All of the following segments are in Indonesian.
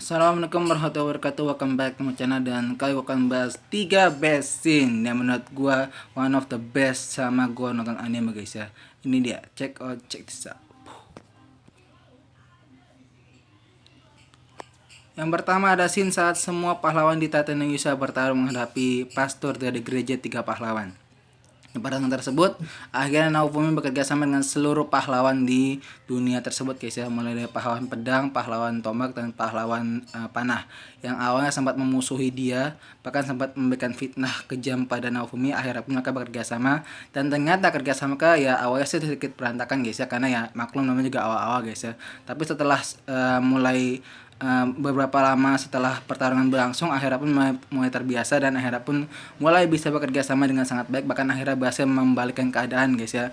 Assalamualaikum warahmatullahi wabarakatuh. Welcome back to my channel, dan kali gue akan bahas 3 best scene yang menurut gue one of the best sama gue nonton anime guys ya. Ini dia, check this out. Yang pertama ada scene saat semua pahlawan di Tatenayusa bertarung menghadapi pastor dari gereja 3 pahlawan. Di pertarungan tersebut, akhirnya Naofumi bekerja sama dengan seluruh pahlawan di dunia tersebut guys ya, mulai dari pahlawan pedang, pahlawan tombak, dan pahlawan panah. Yang awalnya sempat memusuhi dia, bahkan sempat memberikan fitnah kejam pada Naofumi. Akhirnya pun mereka bekerja sama, dan ternyata kerjasama mereka ya awalnya sih sedikit berantakan guys ya, karena ya maklum namanya juga awal-awal guys ya. Tapi setelah mulai beberapa lama setelah pertarungan berlangsung, akhirnya pun mulai terbiasa, dan akhirnya pun mulai bisa bekerja sama dengan sangat baik, bahkan akhirnya berhasil membalikkan keadaan guys ya.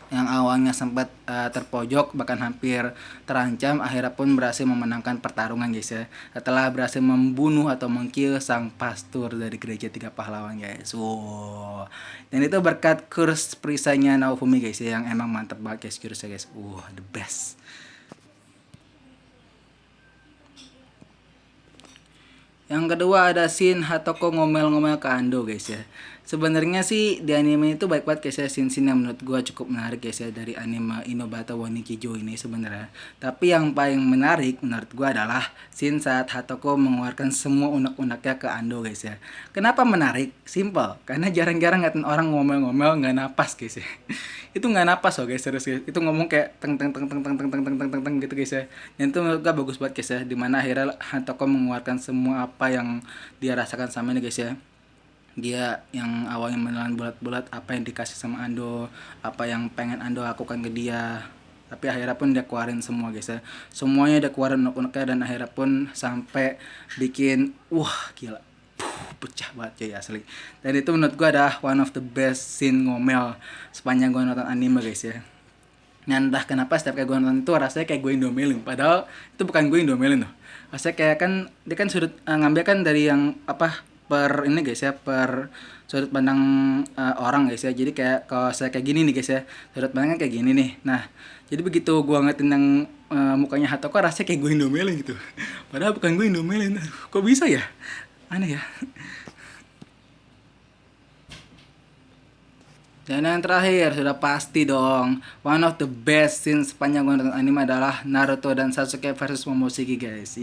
Yang awalnya sempat terpojok bahkan hampir terancam, akhirnya pun berhasil memenangkan pertarungan guys ya, setelah berhasil membunuh atau mengkill sang pastor dari gereja 3 pahlawan guys. Wow. Dan itu berkat curse perisainya Naofumi guys ya, yang emang mantep banget guys curse guys. The best. Yang kedua ada scene Hatoko ngomel-ngomel ke Ando guys ya. Sebenarnya sih di anime itu baik banget guys ya, scene-scene yang menurut gua cukup menarik guys ya dari anime Inobata wa Nikijo ini sebenarnya. Tapi yang paling menarik menurut gua adalah scene saat Hatoko mengeluarkan semua unek-uneknya ke Ando guys ya. Kenapa menarik? Simple, karena jarang-jarang ngeliatin orang ngomel-ngomel nggak napas guys ya. Itu nggak napas loh guys, serius guys. Itu ngomong kayak teng teng teng teng teng teng teng teng teng teng teng gitu guys ya. Dan itu menurut gua bagus banget guys ya, dimana akhirnya Hatoko mengeluarkan semua apa yang dia rasakan sama ini guys ya. Dia yang awalnya menelan bulat-bulat apa yang dikasih sama Ando, apa yang pengen Ando lakukan ke dia, tapi akhirnya pun dia keluarin semua guys ya. Semuanya dia keluarin unek-uneknya, dan akhirnya pun sampai bikin gila, pecah banget cuy asli. Dan itu menurut gua adalah one of the best scene ngomel sepanjang gua nonton anime guys ya. Nah, entah kenapa setiap kayak gue nonton itu rasanya kayak gue indomelin, padahal itu bukan gue indomelin loh. Rasanya kayak kan dia kan sudut ngambil kan dari yang apa per ini guys ya, per sudut pandang orang guys ya. Jadi kayak kalau saya kayak gini nih guys ya, sudut pandangnya kayak gini nih. Nah, jadi begitu gue ngeliatin yang mukanya Hatoko, rasanya kayak gue indomelin gitu. Padahal bukan gue indomelin. Kok bisa ya? Aneh ya. Dan yang terakhir, sudah pasti dong, one of the best scene sepanjang gue nonton anime adalah Naruto dan Sasuke versus Momoshiki guys.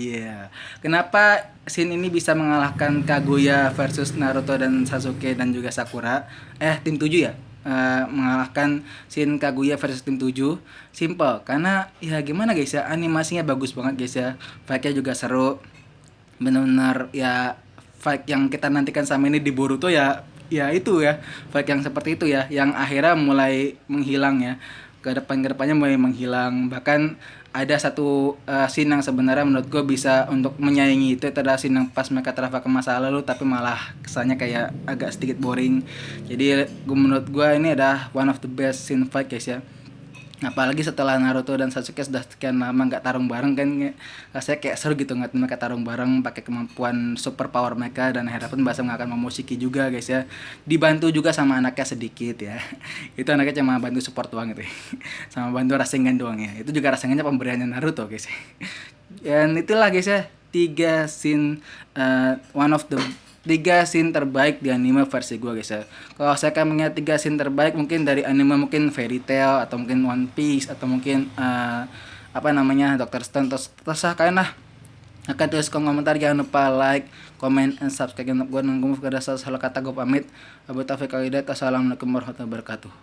Kenapa scene ini bisa mengalahkan Kaguya versus Naruto dan Sasuke dan juga Sakura? Tim 7 ya? Mengalahkan scene Kaguya versus tim 7. Simple, karena ya gimana guys ya, animasinya bagus banget guys ya. Fight-nya juga seru. Benar-benar ya fight yang kita nantikan sama ini di Boruto ya itu ya, fight yang seperti itu ya, yang akhirnya mulai menghilang ya, ke depannya mulai menghilang. Bahkan ada satu scene yang sebenarnya menurut gue bisa untuk menyaingi itu adalah scene yang pas mereka terhadap ke masa lalu, tapi malah kesannya kayak agak sedikit boring. Jadi menurut gue ini adalah one of the best scene fight guys ya. Apalagi setelah Naruto dan Sasuke sudah sekian lama nggak tarung bareng kan, rasanya kayak seru gitu ngeliat mereka tarung bareng pakai kemampuan super power mereka, dan akhirnya pun bahasa mengalahkan Momoshiki juga guys ya, dibantu juga sama anaknya sedikit ya. Itu anaknya cuma bantu support doang gitu ya. Sama bantu Rasengan doang ya, itu juga Rasengannya pemberiannya Naruto guys ya. Dan itulah guys ya, 3 scene one of the 3 scene terbaik di anime versi gue guys ya. Kalau saya akan mengingat 3 scene terbaik mungkin dari anime, mungkin Fairy Tail atau mungkin One Piece atau mungkin Dr. Stone, terserah kalian lah. Akan tulis komentar, jangan lupa like, comment, and subscribe untuk gue. Nunggu pada salah kata gue pamit. Assalamualaikum warahmatullahi wabarakatuh.